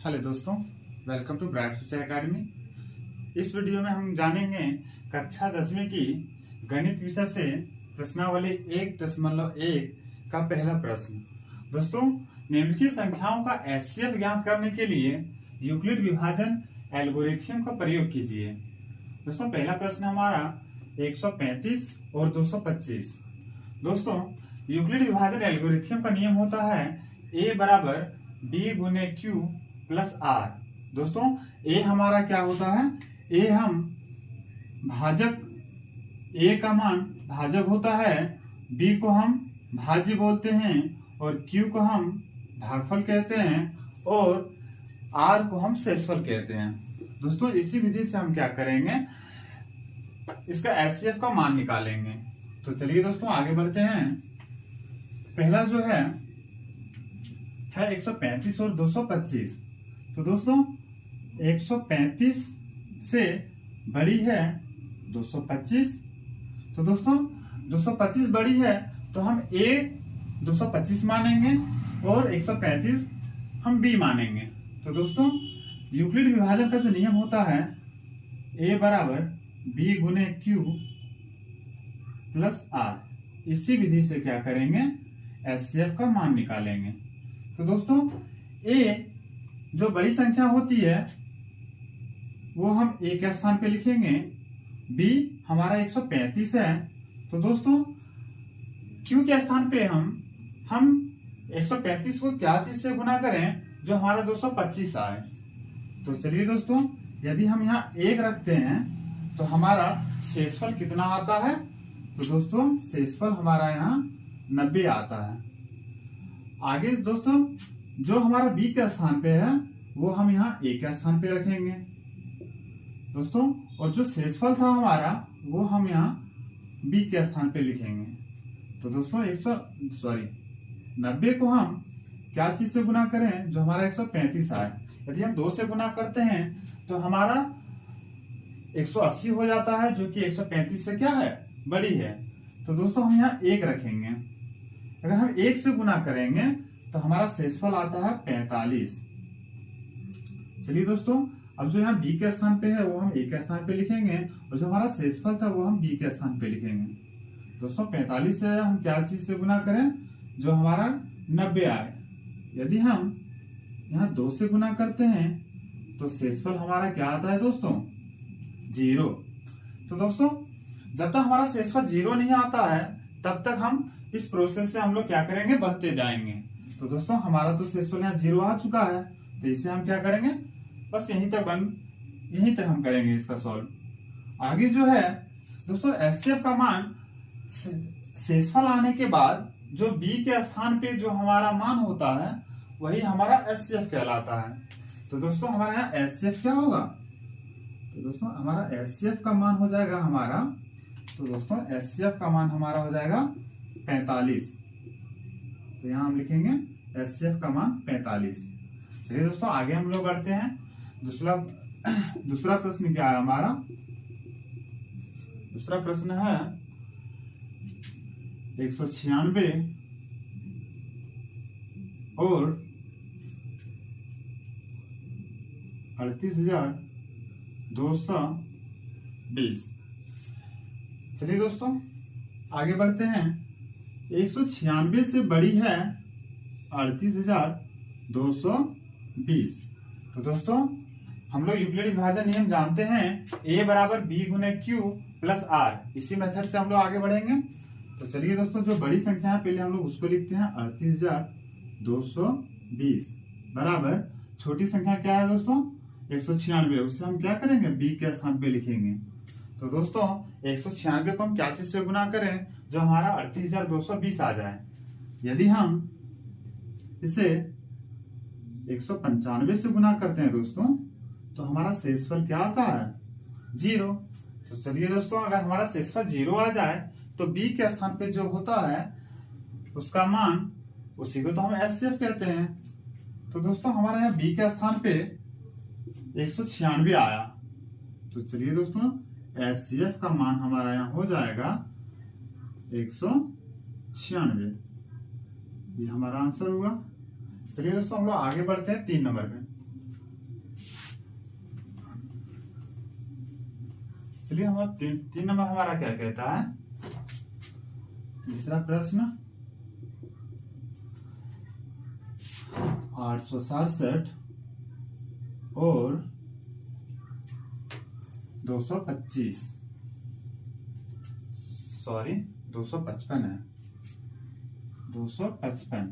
Hello दोस्तों, welcome to bright future academy. इस video में हम जानेंगे कक्षा 10वीं की गणित विषय से प्रश्नावली 1.1 का पहला प्रश्न। दोस्तों, निम्नलिखित संख्याओं का एचसीएफ ज्ञात करने के लिए यूक्लिड विभाजन एल्गोरिथम का प्रयोग कीजिए। दोस्तों, पहला प्रश्न हमारा 135 और 225। दोस्तों, यूक्लिड विभाजन एल्गोरिथम का नियम होता है a बराबर b गुने क्यू प्लस आर। दोस्तों, ए हमारा क्या होता है? ए हम भाजक, ए का मान भाजक होता है, बी को हम भाज्य बोलते हैं और क्यू को हम भागफल कहते हैं और आर को हम शेषफल कहते हैं। दोस्तों, इसी विधि से हम क्या करेंगे, इसका एचसीएफ का मान निकालेंगे। तो चलिए दोस्तों आगे बढ़ते हैं। पहला जो है 135 और 225। तो दोस्तों 135 से बड़ी है 225। तो दोस्तों 225 बड़ी है तो हम a 225 मानेंगे और 135 हम b मानेंगे। तो दोस्तों यूक्लिड विभाजन का जो नियम होता है a बराबर b गुने क्यू प्लस आर, इसी विधि से क्या करेंगे, एचसीएफ का मान निकालेंगे। तो दोस्तों a जो बड़ी संख्या होती है वो हम a के स्थान पे लिखेंगे, b हमारा 135 है। तो दोस्तों q के स्थान पे हम 135 को क्या चीज से गुना करें जो हमारा 225 आए। तो चलिए दोस्तों, यदि हम यहाँ 1 रखते हैं तो हमारा शेषफल कितना आता है? तो दोस्तों शेषफल हमारा यहाँ 90 आता है। आगे दोस्तों जो हमारा b के स्थान पे है वो हम यहाँ a के स्थान पे रखेंगे दोस्तों, और जो शेषफल था हमारा वो हम यहाँ b के स्थान पे लिखेंगे। तो दोस्तों 90 को हम क्या चीज से गुना करें जो हमारा 135 आए। यदि हम 2 से गुना करते हैं तो हमारा 180 हो जाता है, जो कि 135 से क्या है, बड़ी है। तो दोस्तों हम यहाँ 1 रखेंगे। अगर हम 1 से गुना करेंगे तो हमारा शेषफल आता है 45। चलिए दोस्तों, अब जो यहाँ b के स्थान पे है वो हम a के स्थान पे लिखेंगे और जो हमारा शेषफल था वो हम b के स्थान पे लिखेंगे। दोस्तों 45 से हम क्या चीज से गुना करें जो हमारा 90 आए। यदि हम यहाँ 2 से गुना करते हैं तो शेषफल हमारा क्या आता है दोस्तों, 0। तो दोस्तों जब तक हमारा शेषफल 0 नहीं आता है तब तक हम इस प्रोसेस से हम लोग क्या करेंगे, बढ़ते जाएंगे। तो दोस्तों हमारा तो शेषफल यहाँ 0 आ चुका है, तो इससे हम क्या करेंगे, बस यहीं तक हम करेंगे इसका सॉल्व। आगे जो है दोस्तों एचसीएफ का मान शेषफल आने के बाद जो b के स्थान पे जो हमारा मान होता है वही हमारा एचसीएफ कहलाता है। तो दोस्तों हमारे यहाँ एचसीएफ क्या होगा, तो दोस्तों हमारा एचसीएफ का मान हो जाएगा हमारा, तो दोस्तों एचसीएफ का मान हमारा हो जाएगा 45। तो यहाँ हम लिखेंगे एचसीएफ का मान 45। चलिए दोस्तों आगे हम लोग बढ़ते हैं। दूसरा प्रश्न क्या है हमारा? दूसरा प्रश्न है 196 और 38,220। चलिए दोस्तों आगे बढ़ते हैं। 196 से बड़ी है 38,220। तो दोस्तों हम लोग यूक्लिड विभाजन नियम जानते हैं, a बराबर b गुने क्यू प्लस आर। इसी मेथड से हम लोग आगे बढ़ेंगे। तो चलिए दोस्तों जो बड़ी संख्या है पहले हम लोग उसको लिखते हैं, 38,220 बराबर छोटी संख्या क्या है दोस्तों, 196। उससे हम क्या करेंगे, b के स्थान पे लिखेंगे। तो दोस्तों 196 को हम क्या चीज से गुना करें जो हमारा 38,220 आ जाए। यदि हम इसे 195 से गुना करते हैं दोस्तों तो हमारा शेषफल क्या आता है, 0। तो चलिए दोस्तों अगर हमारा शेषफल 0 आ जाए तो b के स्थान पे जो होता है उसका मान, उसी को तो हम एचसीएफ कहते हैं। तो दोस्तों हमारे यहाँ b के स्थान पे 196 आया। तो चलिए दोस्तों एचसीएफ का मान हमारा यहाँ हो जाएगा 196। ये हमारा आंसर हुआ। चलिए दोस्तों हम लोग आगे बढ़ते हैं 3 नंबर में। चलिए हमारा तीन नंबर हमारा क्या कहता है, तीसरा प्रश्न 867 और 255 है 255।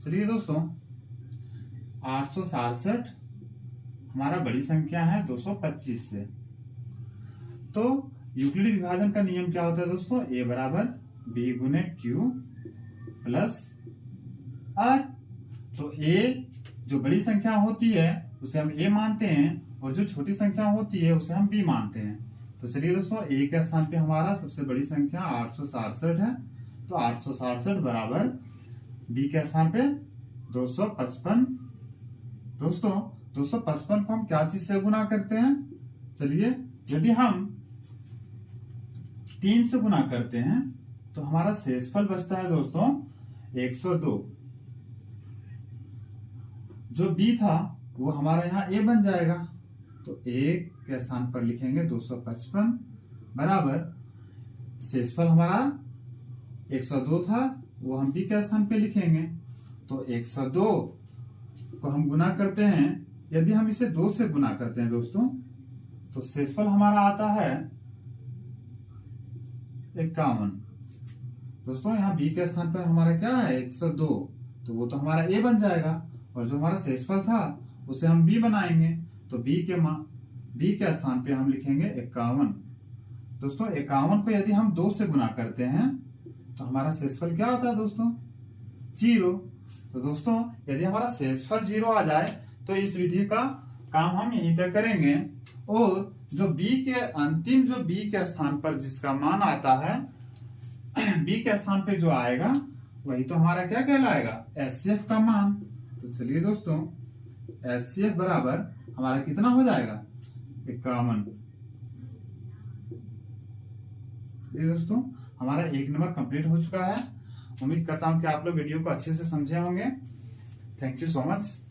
चलिए दोस्तों 867 हमारा बड़ी संख्या है 225 से। तो यूक्लिड विभाजन का नियम क्या होता है दोस्तों, a बराबर b गुने q प्लस r। तो a जो बड़ी संख्या होती है उसे हम a मानते हैं और जो छोटी संख्या होती है उसे हम b मानते हैं। तो चलिए दोस्तों a के स्थान पे हमारा सबसे बड़ी संख्या 867 है, तो 867 बराबर b के स्थान पे 255। दोस्तों 255 को हम क्या चीज से गुना करते हैं, चलिए यदि हम 3 से गुना करते हैं तो हमारा शेषफल बचता है दोस्तों 102। जो b था वो हमारा यहाँ a बन जाएगा, तो a के स्थान पर लिखेंगे 255 बराबर शेषफल हमारा 102 था, वो हम b के स्थान पे लिखेंगे। तो 102 को हम गुना करते हैं, यदि हम इसे 2 से गुना करते हैं दोस्तों तो शेषफल हमारा आता है 51। दोस्तों यहाँ b के स्थान पर हमारा क्या है 102, तो वो तो हमारा a बन जाएगा और जो हमारा शेषफल था उसे हम b बनाएंगे, तो b के स्थान पे हम लिखेंगे 51। दोस्तों 51 को यदि हम 2 से गुना करते हैं तो हमारा शेषफल क्या होता है दोस्तों 0। तो दोस्तों यदि हमारा शेषफल 0 आ जाए तो इस विधि का काम हम यहीं तक करेंगे, और जो अंतिम जो b के स्थान पर जिसका मान आता है b के स्थान पे जो आएगा वही तो हमारा क्या कहलाएगा HCF का मान। तो चलिए दोस्तों HCF बराबर हमारा कितना हो जाएगा 51। चलिए दोस्तों हमारा 1 नंबर कंप्लीट हो चुका है। उम्मीद करता हूं कि आप लोग वीडियो को अच्छे से समझे होंगे। Thank you so much.